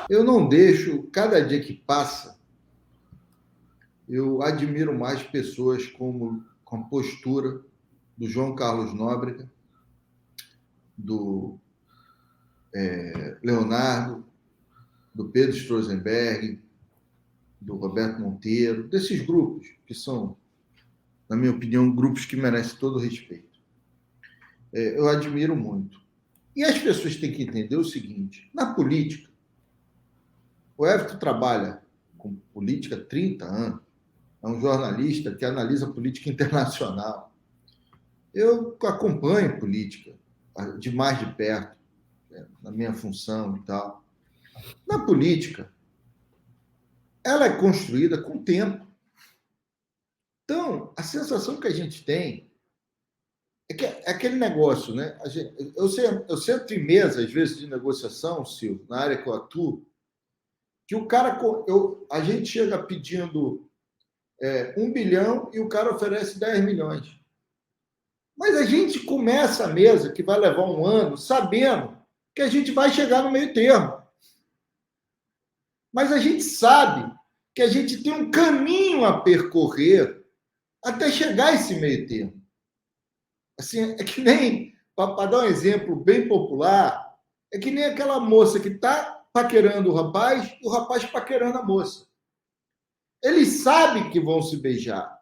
Eu não deixo, cada dia que passa, eu admiro mais pessoas com a postura do João Carlos Nóbrega, do Leonardo, do Pedro Strozenberg, do Roberto Monteiro, desses grupos, que são, na minha opinião, grupos que merecem todo o respeito. Eu admiro muito. E as pessoas têm que entender o seguinte: na política, o Everton trabalha com política há 30 anos, é um jornalista que analisa política internacional. Eu acompanho política de mais de perto, na minha função e tal. Na política, ela é construída com tempo. Então, a sensação que a gente tem é aquele negócio, né? Eu sento em mesa, às vezes, de negociação, Silvio, na área que eu atuo, que a gente chega pedindo 1 bilhão e o cara oferece 10 milhões. Mas a gente começa a mesa, que vai levar um ano, sabendo que a gente vai chegar no meio termo. Mas a gente sabe que a gente tem um caminho a percorrer até chegar a esse meio termo. Assim, é que nem, para dar um exemplo bem popular, é que nem aquela moça que está paquerando o rapaz paquerando a moça. Eles sabem que vão se beijar,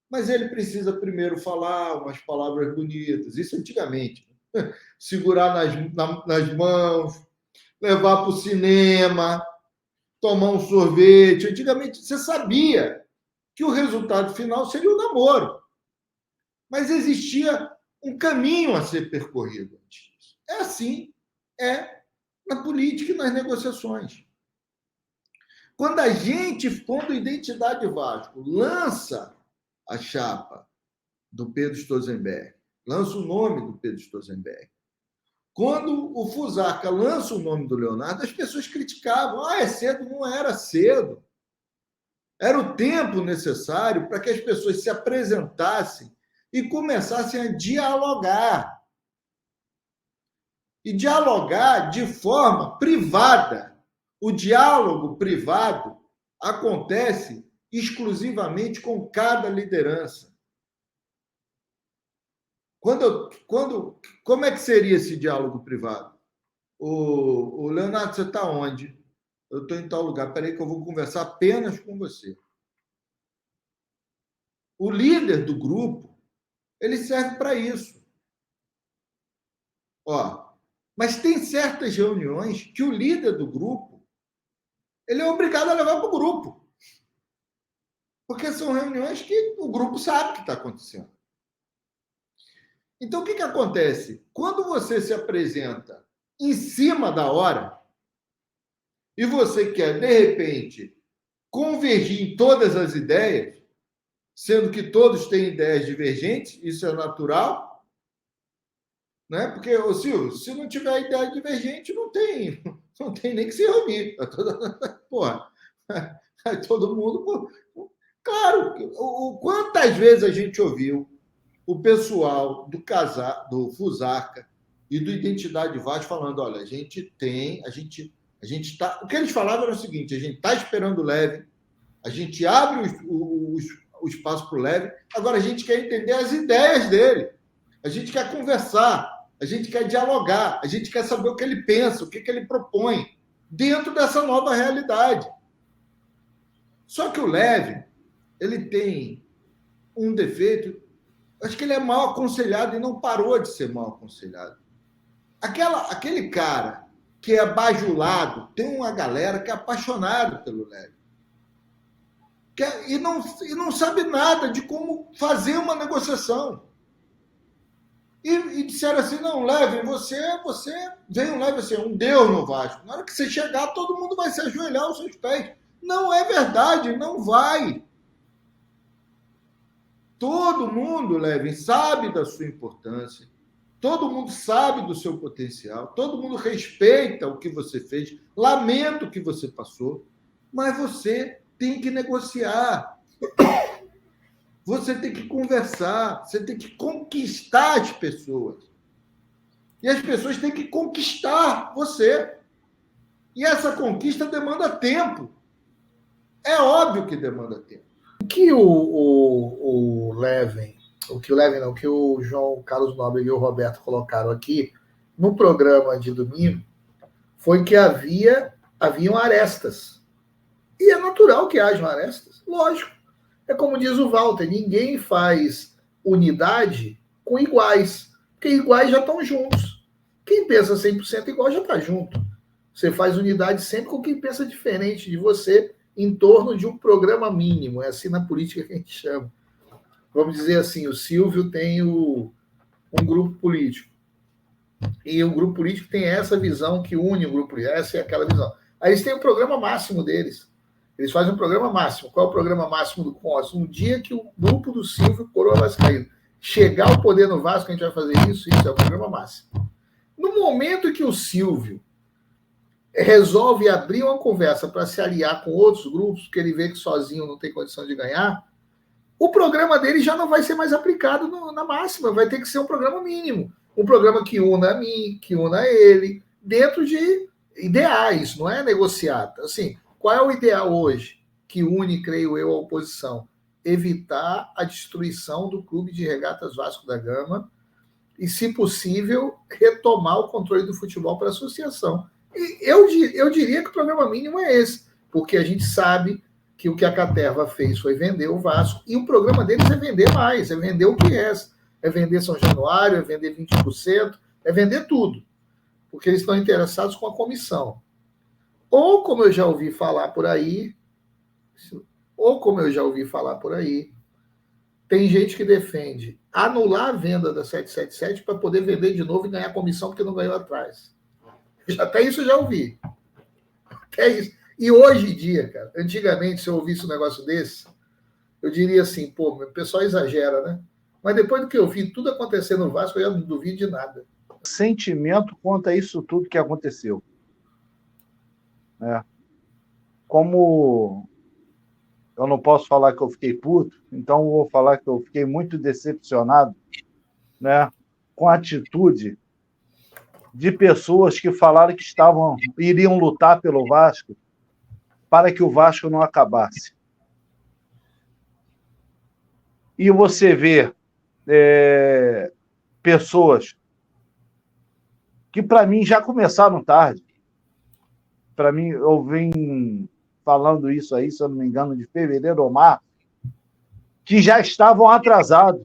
mas ele precisa primeiro falar umas palavras bonitas. Isso antigamente. Segurar nas mãos, levar para o cinema, tomar um sorvete. Antigamente, você sabia que o resultado final seria o namoro. Mas existia um caminho a ser percorrido antes disso. É assim, na política e nas negociações. Quando o Identidade Vasco lança a chapa do Pedro Stolzenberg, lança o nome do Pedro Stolzenberg, quando o Fusarca lança o nome do Leonardo, as pessoas criticavam. É cedo? Não era cedo. Era o tempo necessário para que as pessoas se apresentassem e começassem a dialogar. E dialogar de forma privada. O diálogo privado acontece exclusivamente com cada liderança. Como é que seria esse diálogo privado? O Leonardo, você está onde? Eu estou em tal lugar. Espera aí que eu vou conversar apenas com você. O líder do grupo, ele serve para isso. Mas tem certas reuniões que o líder do grupo, ele é obrigado a levar para o grupo. Porque são reuniões que o grupo sabe o que está acontecendo. Então, o que acontece? Quando você se apresenta em cima da hora e você quer, de repente, convergir em todas as ideias, sendo que todos têm ideias divergentes, isso é natural, né? Porque, Silvio, se não tiver ideia divergente, não tem nem que se reunir. Porra, todo mundo... Claro, quantas vezes a gente ouviu o pessoal do Fusarca e do Identidade Vasco falando: olha, o que eles falavam era o seguinte: a gente está esperando o Leve, a gente abre o espaço para o Leve, agora a gente quer entender as ideias dele, a gente quer conversar, a gente quer dialogar, a gente quer saber o que ele pensa, o que ele propõe dentro dessa nova realidade. Só que o Leve, ele tem um defeito. Acho que ele é mal aconselhado e não parou de ser mal aconselhado. Aquele cara que é bajulado, tem uma galera que é apaixonada pelo Leve. E não sabe nada de como fazer uma negociação. E disseram assim: não, Leve, você vem um Leve assim, um Deus no Vasco. Na hora que você chegar, todo mundo vai se ajoelhar aos seus pés. Não é verdade, não vai. Todo mundo, Levin, sabe da sua importância, todo mundo sabe do seu potencial, todo mundo respeita o que você fez, lamenta o que você passou, mas você tem que negociar, você tem que conversar, você tem que conquistar as pessoas. E as pessoas têm que conquistar você. E essa conquista demanda tempo. É óbvio que demanda tempo. O que o Leven, o que o Leven não, o que o João Carlos Nobre e o Roberto colocaram aqui no programa de domingo foi que haviam arestas. E é natural que hajam arestas, lógico. É como diz o Walter, ninguém faz unidade com iguais, porque iguais já estão juntos. Quem pensa 100% igual já está junto. Você faz unidade sempre com quem pensa diferente de você em torno de um programa mínimo. É assim na política que a gente chama. Vamos dizer assim, o Silvio tem um grupo político. E o grupo político tem essa visão que une o grupo político. Essa é aquela visão. Aí eles têm o programa máximo deles. Eles fazem um programa máximo. Qual é o programa máximo do Congresso? Um dia que o grupo do Silvio Coroa Vascaíno chegar ao poder no Vasco, a gente vai fazer isso é o programa máximo. No momento que o Silvio resolve abrir uma conversa para se aliar com outros grupos, porque ele vê que sozinho não tem condição de ganhar, o programa dele já não vai ser mais aplicado na máxima, vai ter que ser um programa mínimo. Um programa que una a mim, que una a ele, dentro de ideais, não é negociado. Assim, qual é o ideal hoje que une, creio eu, a oposição? Evitar a destruição do Clube de Regatas Vasco da Gama e, se possível, retomar o controle do futebol para a associação. E eu diria que o programa mínimo é esse, porque a gente sabe que o que a Caterva fez foi vender o Vasco, e o programa deles é vender mais, é vender o que resta. É vender São Januário, é vender 20%, é vender tudo, porque eles estão interessados com a comissão. Ou, como eu já ouvi falar por aí, tem gente que defende anular a venda da 777 para poder vender de novo e ganhar comissão porque não ganhou atrás. Até isso eu já ouvi. Até isso. E hoje em dia, cara, antigamente, se eu ouvisse um negócio desse, eu diria assim, pô, o pessoal exagera, né? Mas depois do que eu vi tudo acontecer no Vasco, eu já não duvido de nada. Sentimento contra isso tudo que aconteceu. Como eu não posso falar que eu fiquei puto, então eu vou falar que eu fiquei muito decepcionado, né, com a atitude de pessoas que falaram que iriam lutar pelo Vasco para que o Vasco não acabasse. E você vê pessoas que, para mim, já começaram tarde. Para mim, eu venho falando isso aí, se eu não me engano, de fevereiro ou março, que já estavam atrasados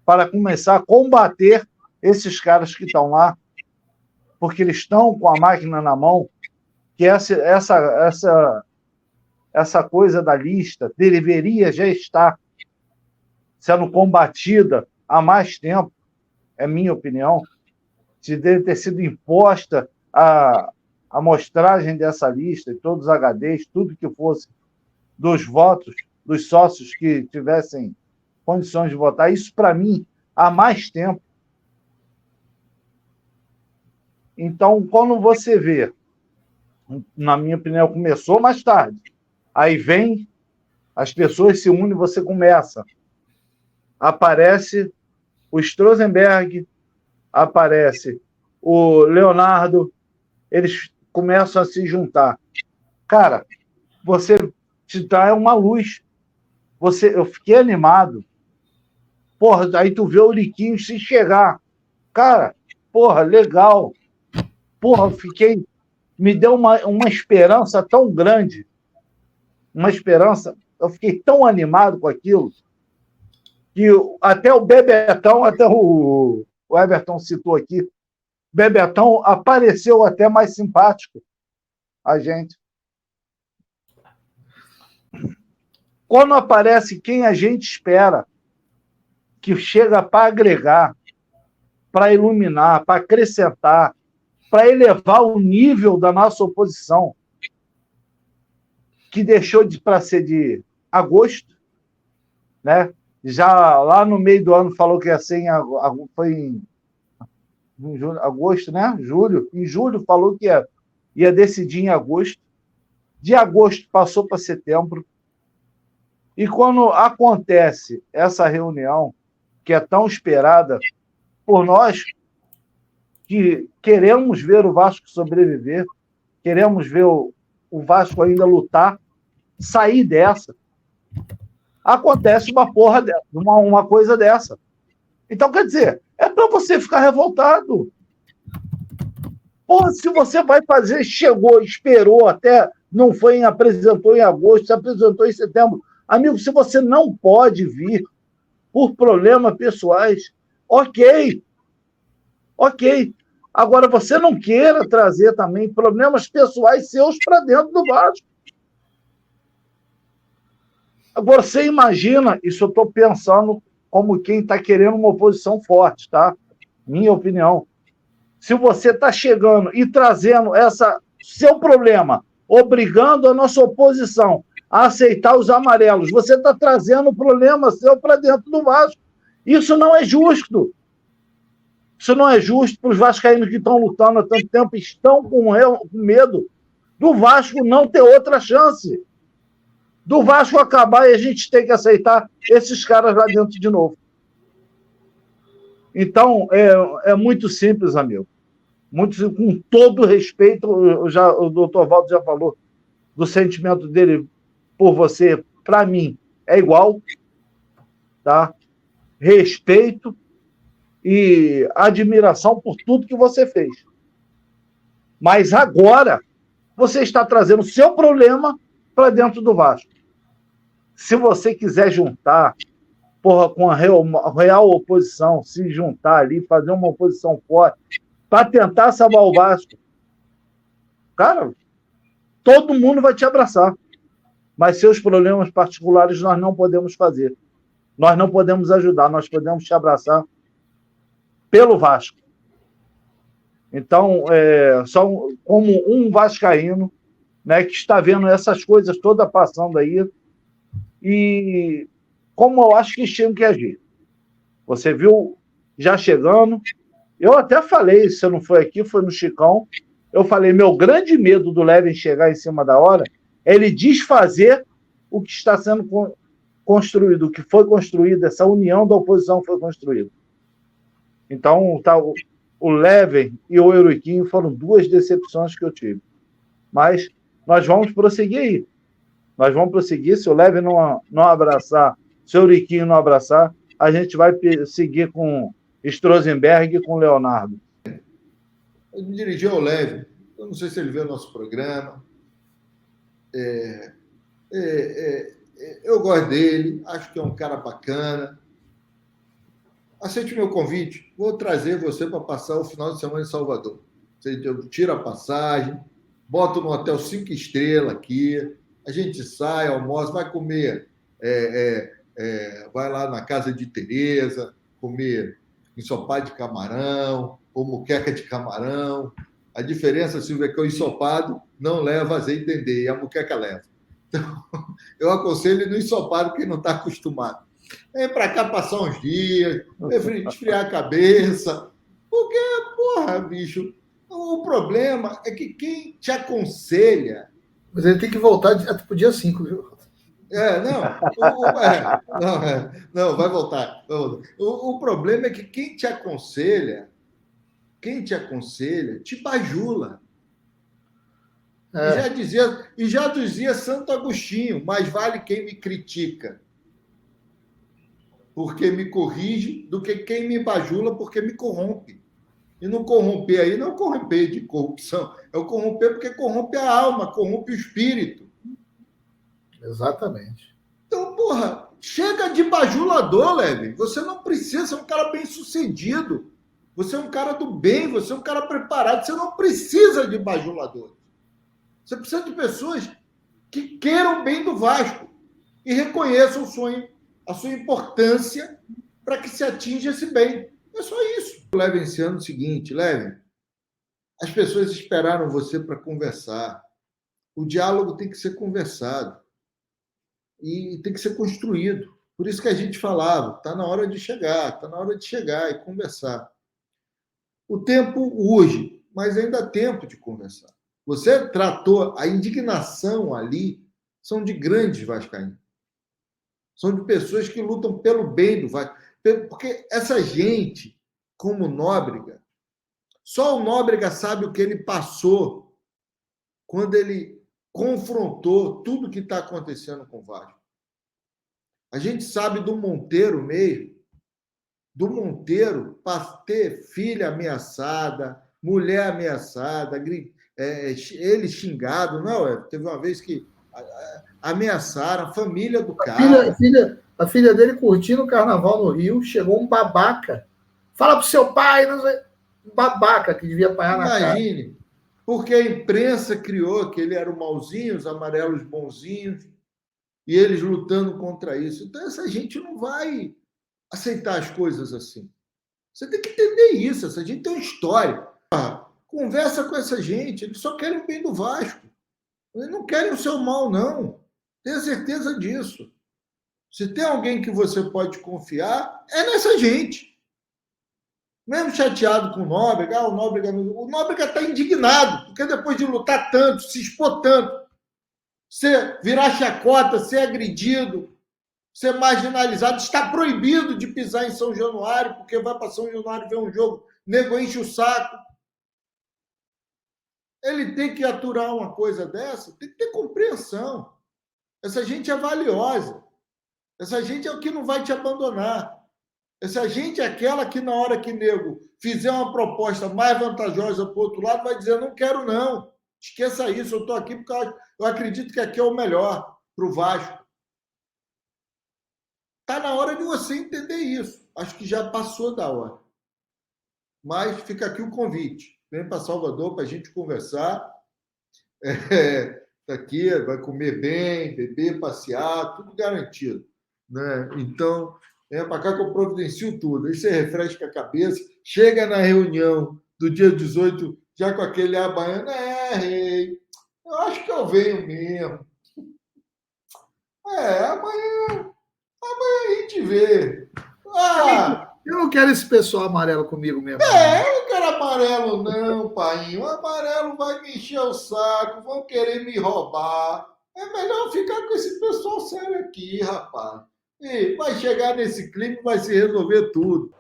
para começar a combater esses caras que estão lá, porque eles estão com a máquina na mão, que essa coisa da lista deveria já estar sendo combatida há mais tempo, é minha opinião, se deve ter sido imposta a amostragem dessa lista, todos os HDs, tudo que fosse dos votos, dos sócios que tivessem condições de votar, isso para mim há mais tempo. Então, quando você vê, na minha opinião, começou mais tarde, aí vem, as pessoas se unem, você começa, aparece o Strozenberg, aparece o Leonardo, eles começam a se juntar. Cara, você te dá uma luz. Eu fiquei animado. Porra, aí tu vê o Liquinho se chegar. Cara, porra, legal. Porra, me deu uma esperança tão grande. Uma esperança. Eu fiquei tão animado com aquilo que até o Bebetão, até o Everton citou aqui, Bebetão apareceu até mais simpático a gente. Quando aparece quem a gente espera, que chega para agregar, para iluminar, para acrescentar, para elevar o nível da nossa oposição, que deixou para ser de agosto, né? Já lá no meio do ano falou que ia ser foi em agosto, né? Julho. Em julho falou que ia decidir em agosto. De agosto passou para setembro. E quando acontece essa reunião, que é tão esperada por nós, que queremos ver o Vasco sobreviver, queremos ver o Vasco ainda lutar, sair dessa. Acontece uma porra dessa, uma coisa dessa. Então, quer dizer, é para você ficar revoltado. Porra, se você vai fazer, chegou, esperou até, não foi, apresentou em agosto, se apresentou em setembro. Amigo, se você não pode vir por problemas pessoais, ok. Agora, você não queira trazer também problemas pessoais seus para dentro do Vasco. Agora, você imagina, isso eu estou pensando como quem está querendo uma oposição forte, tá? Minha opinião. Se você está chegando e trazendo seu problema, obrigando a nossa oposição a aceitar os amarelos, você está trazendo o problema seu para dentro do Vasco. Isso não é justo. Isso não é justo para os vascaínos que estão lutando há tanto tempo, estão com medo do Vasco não ter outra chance. Do Vasco acabar e a gente tem que aceitar esses caras lá dentro de novo. Então, é muito simples, amigo. Muito, com todo respeito, o doutor Valdo já falou do sentimento dele por você, para mim, é igual. Tá? Respeito e admiração por tudo que você fez. Mas agora, você está trazendo o seu problema para dentro do Vasco. Se você quiser juntar, com a real oposição, se juntar ali, fazer uma oposição forte, para tentar salvar o Vasco, cara, todo mundo vai te abraçar. Mas seus problemas particulares nós não podemos fazer. Nós não podemos ajudar, nós podemos te abraçar pelo Vasco. Então, só como um vascaíno, né, que está vendo essas coisas todas passando aí, e como eu acho que tinham que agir. Você viu já chegando. Eu até falei, se não foi aqui, foi no Chicão. Eu falei, meu grande medo do Levin chegar em cima da hora é ele desfazer o que está sendo construído, o que foi construído, essa união da oposição foi construída. Então, o Levin e o Euriquinho foram duas decepções que eu tive. Mas nós vamos prosseguir aí. Nós vamos prosseguir. Se o Levin não abraçar, se o Euriquinho não abraçar, a gente vai seguir com Strozenberg e com Leonardo. Eu me dirigi ao Levin. Eu não sei se ele vê o nosso programa. Eu gosto dele. Acho que é um cara bacana. Aceite o meu convite. Vou trazer você para passar o final de semana em Salvador. Eu tiro a passagem, boto no hotel 5 estrelas aqui, a gente sai, almoça, vai comer, vai lá na casa de Tereza, comer ensopado de camarão ou moqueca de camarão. A diferença, Silvia, é que o ensopado não leva azeite de dendê e a moqueca leva. Então, eu aconselho no ensopado quem não está acostumado. Vem para cá passar uns dias, esfriar a cabeça. Porque, porra, bicho, o problema é que quem te aconselha... Mas ele tem que voltar pro dia 5, viu? Não, vai voltar. O problema é que quem te aconselha, te bajula. E já dizia Santo Agostinho, mais vale quem me critica porque me corrige, do que quem me bajula porque me corrompe. E não corromper aí não é corromper de corrupção, é o corromper porque corrompe a alma, corrompe o espírito. Exatamente. Então, porra, chega de bajulador, Leve. Você não precisa ser um cara bem-sucedido. Você é um cara do bem, você é um cara preparado. Você não precisa de bajulador. Você precisa de pessoas que queiram o bem do Vasco e reconheçam a sua importância para que se atinja esse bem. É só isso. Leve esse ano o seguinte, Leve, as pessoas esperaram você para conversar. O diálogo tem que ser conversado e tem que ser construído. Por isso que a gente falava, está na hora de chegar e conversar. O tempo urge, mas ainda há tempo de conversar. Você tratou a indignação ali, são de grandes vascaínos. São de pessoas que lutam pelo bem do Vasco. Porque essa gente, como o Nóbrega, só o Nóbrega sabe o que ele passou quando ele confrontou tudo que está acontecendo com o Vasco. A gente sabe do Monteiro mesmo, do Monteiro ter filha ameaçada, mulher ameaçada, ele xingado. Não, teve uma vez que ameaçaram a família do cara. A filha dele curtindo o carnaval no Rio, chegou um babaca. Fala pro seu pai, não sei, um babaca que devia apanhar na cara. Imagine, porque a imprensa criou que ele era o malzinho, os amarelos bonzinhos, e eles lutando contra isso. Então, essa gente não vai aceitar as coisas assim. Você tem que entender isso. Essa gente tem uma história. Conversa com essa gente. Eles só querem o bem do Vasco. Eles não querem o seu mal, não. Tenha certeza disso. Se tem alguém que você pode confiar, é nessa gente. Mesmo chateado com o Nóbrega, o Nóbrega está indignado, porque depois de lutar tanto, se expor tanto, ser virar chacota, ser agredido, ser marginalizado, está proibido de pisar em São Januário, porque vai para São Januário ver um jogo, nego enche o saco. Ele tem que aturar uma coisa dessa, tem que ter compreensão. Essa gente é valiosa. Essa gente é o que não vai te abandonar. Essa gente é aquela que, na hora que nego fizer uma proposta mais vantajosa para o outro lado, vai dizer, não quero não. Esqueça isso, eu estou aqui porque eu acredito que aqui é o melhor para o Vasco. Está na hora de você entender isso. Acho que já passou da hora. Mas fica aqui o convite. Vem para Salvador para a gente conversar. Está aqui, vai comer bem, beber, passear, tudo garantido. Né? Então, vem para cá que eu providencio tudo. Aí você refresca a cabeça, chega na reunião do dia 18, já com aquele ar baiano, rei, eu acho que eu venho mesmo. Amanhã a gente vê. Eu não quero esse pessoal amarelo comigo mesmo. Eu não quero amarelo, não, pai. O amarelo vai me encher o saco, vão querer me roubar. É melhor ficar com esse pessoal sério aqui, rapaz. E vai chegar nesse clima e vai se resolver tudo.